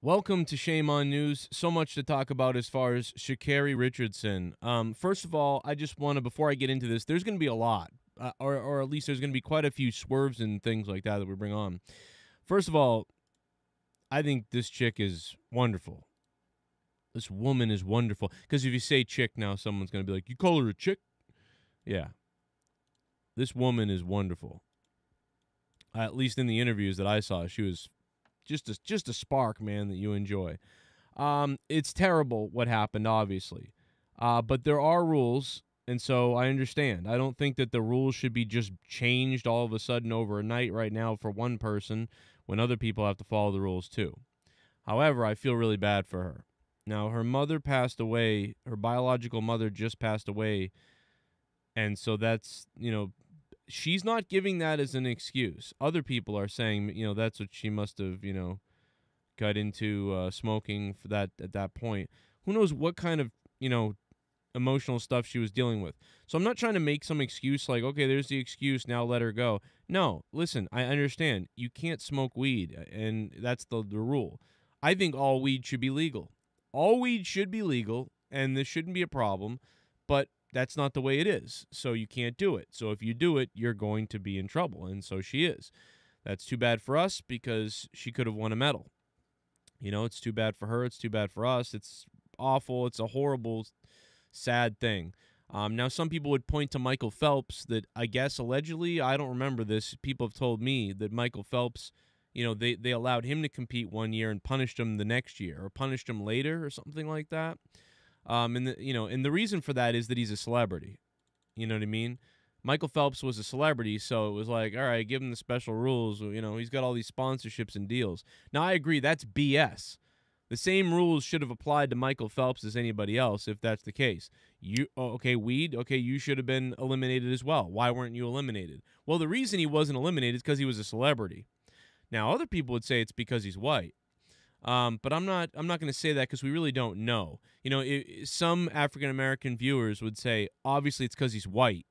Welcome to Shame on News. So much to talk about as far as Sha'Carri Richardson. First of all, I just want to, before I get into this, there's going to be a lot, or at least there's going to be quite a few swerves and things like that we bring on. First of all, I think this chick is wonderful. This woman is wonderful. Because if you say chick now, someone's going to be like, you call her a chick? Yeah. This woman is wonderful. At least in the interviews that I saw, she was just a spark, man, that you enjoy. It's terrible what happened, obviously. But there are rules, and so I understand. I don't think that the rules should be just changed all of a sudden overnight right now for one person when other people have to follow the rules too. However, I feel really bad for her. Now, her mother passed away. Her biological mother just passed away, and so that's, she's not giving that as an excuse. Other people are saying, that's what she must have, got into smoking for that at that point. Who knows what kind of, emotional stuff she was dealing with. So I'm not trying to make some excuse like, okay, there's the excuse, now let her go. No, listen, I understand. You can't smoke weed, and that's the rule. I think all weed should be legal. All weed should be legal, and this shouldn't be a problem, but that's not the way it is, so you can't do it. So if you do it, you're going to be in trouble, and so she is. That's too bad for us because she could have won a medal. It's too bad for her. It's too bad for us. It's awful. It's a horrible, sad thing. Now, some people would point to Michael Phelps that I guess allegedly, I don't remember this, people have told me that Michael Phelps, they allowed him to compete one year and punished him the next year or punished him later or something like that. And the reason for that is that he's a celebrity. You know what I mean? Michael Phelps was a celebrity, so it was like, all right, give him the special rules. He's got all these sponsorships and deals. Now, I agree, that's BS. The same rules should have applied to Michael Phelps as anybody else, if that's the case. Weed, okay, you should have been eliminated as well. Why weren't you eliminated? Well, the reason he wasn't eliminated is because he was a celebrity. Now, other people would say it's because he's white. But I'm not going to say that because we really don't know. Some African-American viewers would say, obviously it's because he's white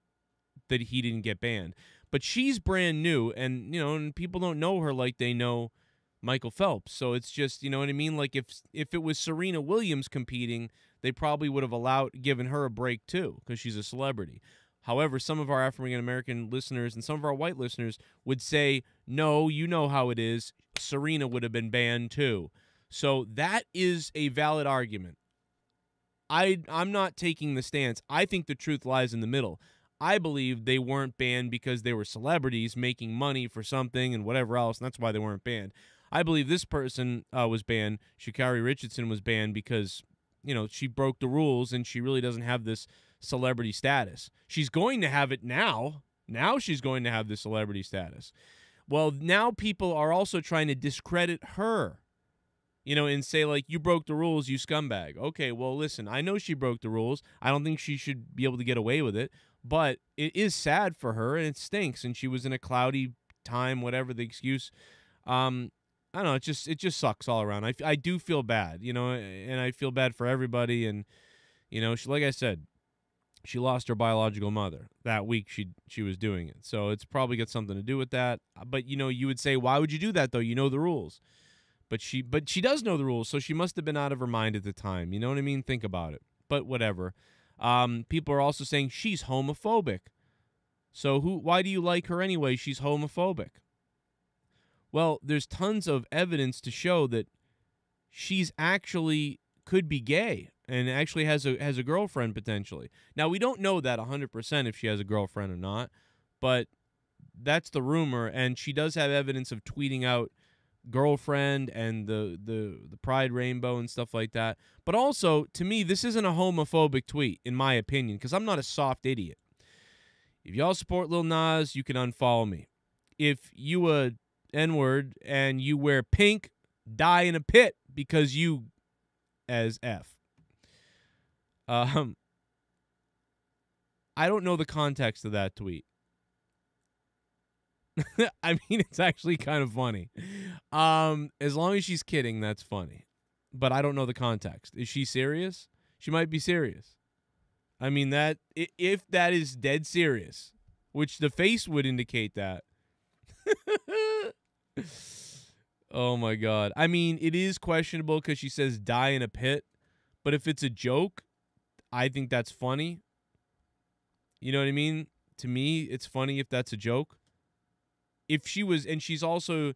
that he didn't get banned. But she's brand new, and, and people don't know her like they know Michael Phelps. So it's just, you know what I mean? Like if it was Serena Williams competing, they probably would have given her a break too because she's a celebrity. However, some of our African-American listeners and some of our white listeners would say, no, you know how it is. Serena would have been banned too. So that is a valid argument. I'm not taking the stance. I think the truth lies in the middle. I believe they weren't banned because they were celebrities making money for something and whatever else, and that's why they weren't banned. I believe this person was banned. Sha'Carri Richardson was banned because, she broke the rules and she really doesn't have this celebrity status. She's going to have it now. Now she's going to have the celebrity status. Well, now people are also trying to discredit her, and say, like, you broke the rules, you scumbag. Okay, well, listen, I know she broke the rules. I don't think she should be able to get away with it, but it is sad for her, and it stinks, and she was in a cloudy time, whatever the excuse. I don't know, it just sucks all around. I do feel bad, and I feel bad for everybody, and, like I said, she lost her biological mother that week she was doing it. So it's probably got something to do with that. But, you would say, why would you do that, though? You know the rules. But she does know the rules, so she must have been out of her mind at the time. You know what I mean? Think about it. But whatever. People are also saying she's homophobic. So why do you like her anyway? She's homophobic. Well, there's tons of evidence to show that she's actually could be gay and actually has a girlfriend potentially. Now, we don't know that 100% if she has a girlfriend or not, but that's the rumor, and she does have evidence of tweeting out girlfriend and the pride rainbow and stuff like that. But also, to me, this isn't a homophobic tweet, in my opinion, because I'm not a soft idiot. If y'all support Lil Nas, you can unfollow me. If you a N-word and you wear pink, die in a pit because you as F. I don't know the context of that tweet. I mean, it's actually kind of funny. As long as she's kidding, that's funny. But I don't know the context. Is she serious? She might be serious. I mean, if that is dead serious, which the face would indicate that. Oh my God. I mean, it is questionable because she says die in a pit, but if it's a joke, I think that's funny. You know what I mean? To me, it's funny if that's a joke. If she was, and she's also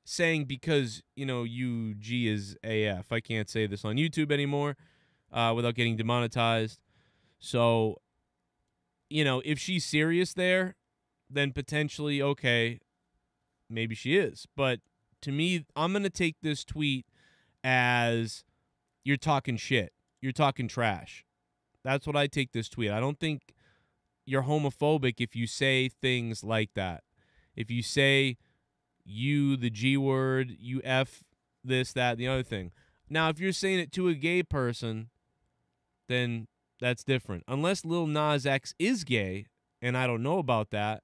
saying because, UG is AF. I can't say this on YouTube anymore without getting demonetized. So, if she's serious there, then potentially, okay, maybe she is. But to me, I'm going to take this tweet as you're talking shit. You're talking trash. That's what I take this tweet. I don't think you're homophobic if you say things like that. If you say you, the G word, you F this, that, and the other thing. Now, if you're saying it to a gay person, then that's different. Unless Lil Nas X is gay, and I don't know about that,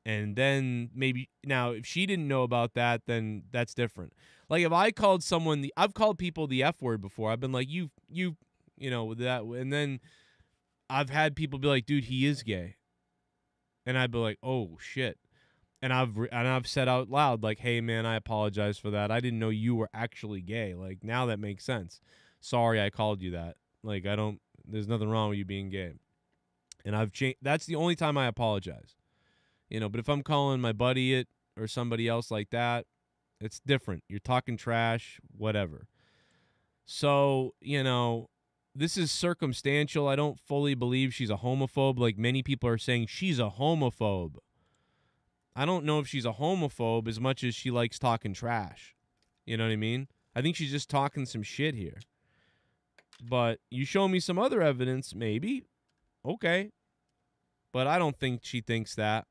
and then maybe, now, if she didn't know about that, then that's different. Like, if I called someone, I've called people the F word before. I've been like, that, and then I've had people be like, dude, he is gay. And I'd be like, oh, shit. And I've said out loud, like, hey, man, I apologize for that. I didn't know you were actually gay. Like, now that makes sense. Sorry I called you that. Like, there's nothing wrong with you being gay. And I've changed. That's the only time I apologize. But if I'm calling my buddy it or somebody else like that, it's different. You're talking trash, whatever. So, this is circumstantial. I don't fully believe she's a homophobe. Like many people are saying she's a homophobe. I don't know if she's a homophobe as much as she likes talking trash. You know what I mean? I think she's just talking some shit here. But you show me some other evidence, maybe. Okay. But I don't think she thinks that.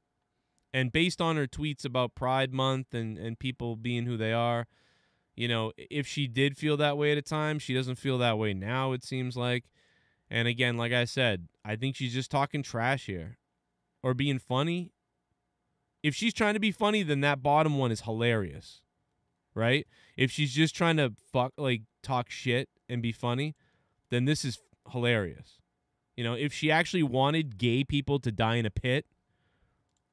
And based on her tweets about Pride Month and people being who they are, if she did feel that way at a time, she doesn't feel that way now, it seems like. And again, like I said, I think she's just talking trash here. Or being funny. If she's trying to be funny, then that bottom one is hilarious, right? If she's just trying to talk shit and be funny, then this is hilarious. If she actually wanted gay people to die in a pit,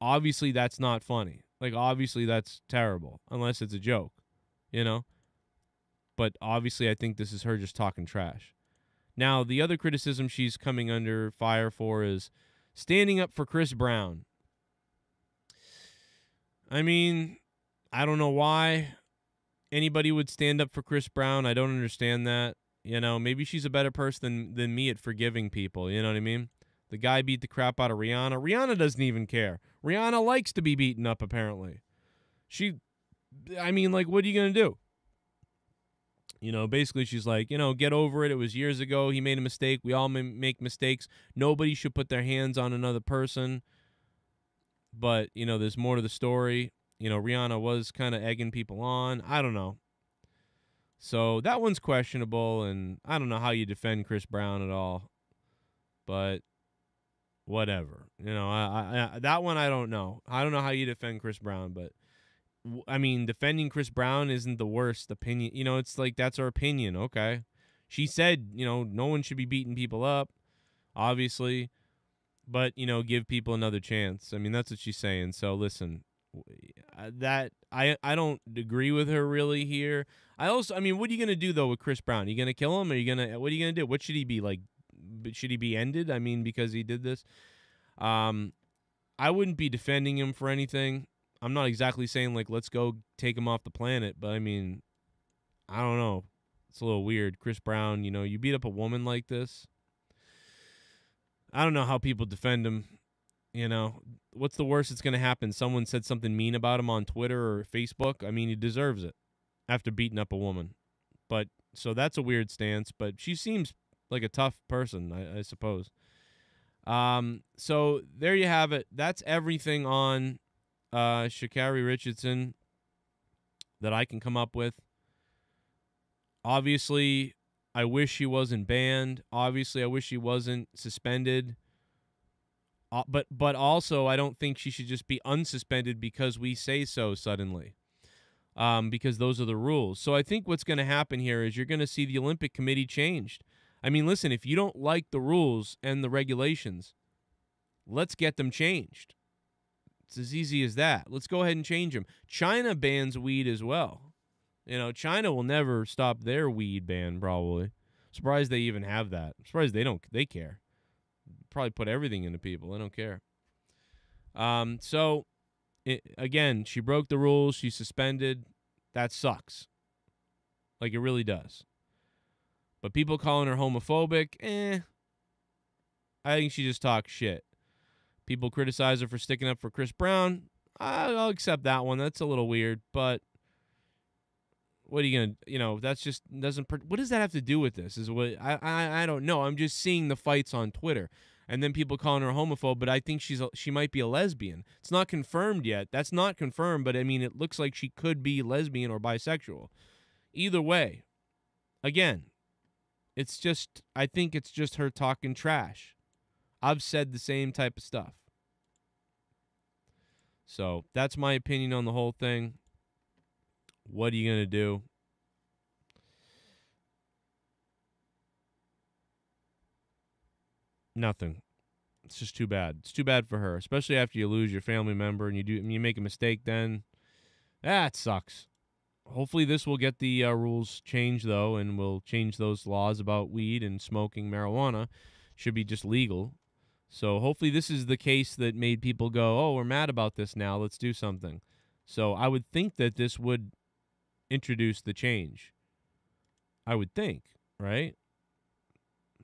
obviously that's not funny. Like, obviously that's terrible, unless it's a joke, But obviously I think this is her just talking trash. Now, the other criticism she's coming under fire for is standing up for Chris Brown. I mean, I don't know why anybody would stand up for Chris Brown. I don't understand that. Maybe she's a better person than me at forgiving people. You know what I mean? The guy beat the crap out of Rihanna. Rihanna doesn't even care. Rihanna likes to be beaten up, apparently. What are you going to do? Basically she's like, get over it. It was years ago. He made a mistake. We all make mistakes. Nobody should put their hands on another person. But, there's more to the story. Rihanna was kind of egging people on. I don't know. So that one's questionable, and I don't know how you defend Chris Brown at all. But whatever. That one I don't know. I don't know how you defend Chris Brown, but, I mean, defending Chris Brown isn't the worst opinion. It's like, that's our opinion, okay? She said, no one should be beating people up, obviously. But, give people another chance. I mean, that's what she's saying. So, listen, that I don't agree with her really here. What are you going to do, though, with Chris Brown? Are you going to kill him? What are you going to do? What should he be, like? Should he be ended? I mean, because he did this? I wouldn't be defending him for anything. I'm not exactly saying, like, let's go take him off the planet. But, I mean, I don't know. It's a little weird. Chris Brown, you beat up a woman like this. I don't know how people defend him. What's the worst that's going to happen? Someone said something mean about him on Twitter or Facebook. I mean, he deserves it after beating up a woman. But so that's a weird stance. But she seems like a tough person, I suppose. So there you have it. That's everything on Sha'Carri Richardson that I can come up with. Obviously, I wish he wasn't banned. Obviously, I wish he wasn't suspended. But also, I don't think she should just be unsuspended because we say so suddenly. Because those are the rules. So I think what's going to happen here is you're going to see the Olympic Committee changed. I mean, listen, if you don't like the rules and the regulations, let's get them changed. It's as easy as that. Let's go ahead and change them. China bans weed as well. You know, China will never stop their weed ban, probably. Surprised they even have that. Surprised they care. Probably put everything into people. They don't care. Again, she broke the rules. She's suspended. That sucks. Like, it really does. But people calling her homophobic, I think she just talks shit. People criticize her for sticking up for Chris Brown. I'll accept that one. That's a little weird, but what are you gonna? You know, that's just doesn't. What does that have to do with this? Is what I don't know. I'm just seeing the fights on Twitter, and then people calling her a homophobe. But I think she might be a lesbian. It's not confirmed yet. That's not confirmed, but I mean, it looks like she could be lesbian or bisexual. Either way, again, it's just. I think it's just her talking trash. I've said the same type of stuff. So that's my opinion on the whole thing. What are you going to do? Nothing. It's just too bad. It's too bad for her, especially after you lose your family member and you make a mistake then. That sucks. Hopefully this will get the rules changed, though, and will change those laws about weed and smoking marijuana. Should be just legal. So hopefully this is the case that made people go, oh, we're mad about this now. Let's do something. So I would think that this would introduce the change. I would think, right?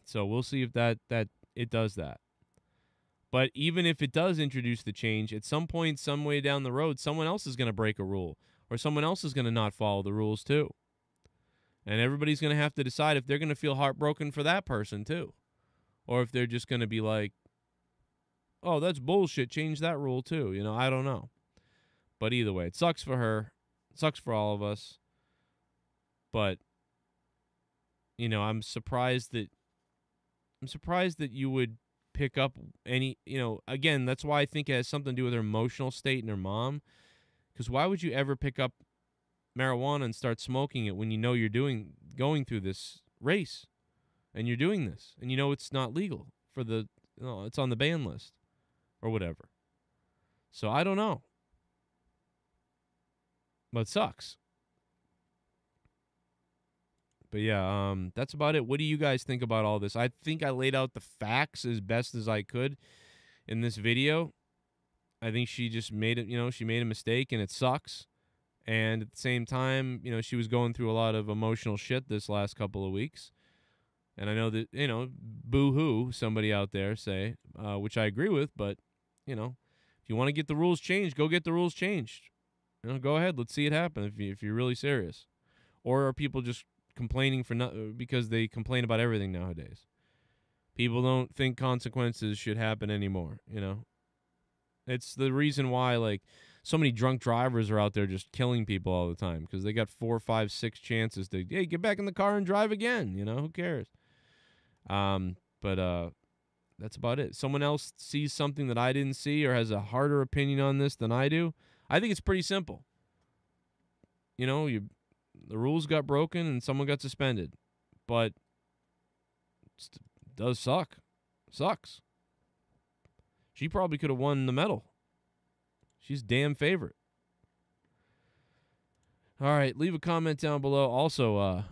So we'll see if that it does that. But even if it does introduce the change, at some point, some way down the road, someone else is going to break a rule, or someone else is going to not follow the rules too. And everybody's going to have to decide if they're going to feel heartbroken for that person too, or if they're just going to be like, oh, that's bullshit, change that rule too. You know, I don't know. But either way, it sucks for her. It sucks for all of us. But, you know, I'm surprised that you would pick up any, you know, again, that's why I think it has something to do with her emotional state and her mom. Because why would you ever pick up marijuana and start smoking it when you know you're going through this race and you're doing this and you know it's not legal for it's on the ban list or whatever. So I don't know. But it sucks. But yeah, that's about it. What do you guys think about all this? I think I laid out the facts as best as I could in this video. I think she just made it, you know, she made a mistake and it sucks. And at the same time, you know, she was going through a lot of emotional shit this last couple of weeks. And I know that, you know, boo-hoo, somebody out there say, which I agree with, but, you know, if you want to get the rules changed, go get the rules changed. You know, go ahead. Let's see it happen if you're really serious. Or are people just complaining because they complain about everything nowadays? People don't think consequences should happen anymore, you know? It's the reason why, like, so many drunk drivers are out there just killing people all the time because they got 4, 5, 6 chances to, hey, get back in the car and drive again. You know, who cares? But that's about it. Someone else sees something that I didn't see or has a harder opinion on this than I do. I think it's pretty simple. You know, the rules got broken and someone got suspended. But it does suck. Sucks. She probably could have won the medal. She's damn favorite. All right, leave a comment down below. Also,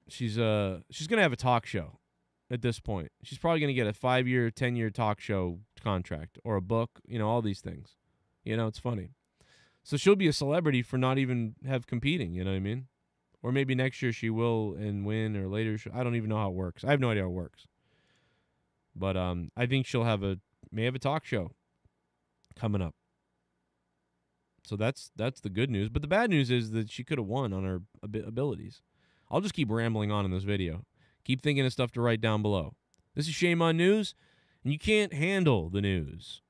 she's gonna have a talk show at this point. She's probably gonna get a 5-year, 10-year talk show contract or a book. You know, all these things. You know, it's funny. So she'll be a celebrity for not even competing. You know what I mean? Or maybe next year she will and win, or later. I don't even know how it works. I have no idea how it works. But I think she'll may have a talk show coming up. So that's the good news. But the bad news is that she could have won on her abilities. I'll just keep rambling on in this video. Keep thinking of stuff to write down below. This is Shame on News, and you can't handle the news.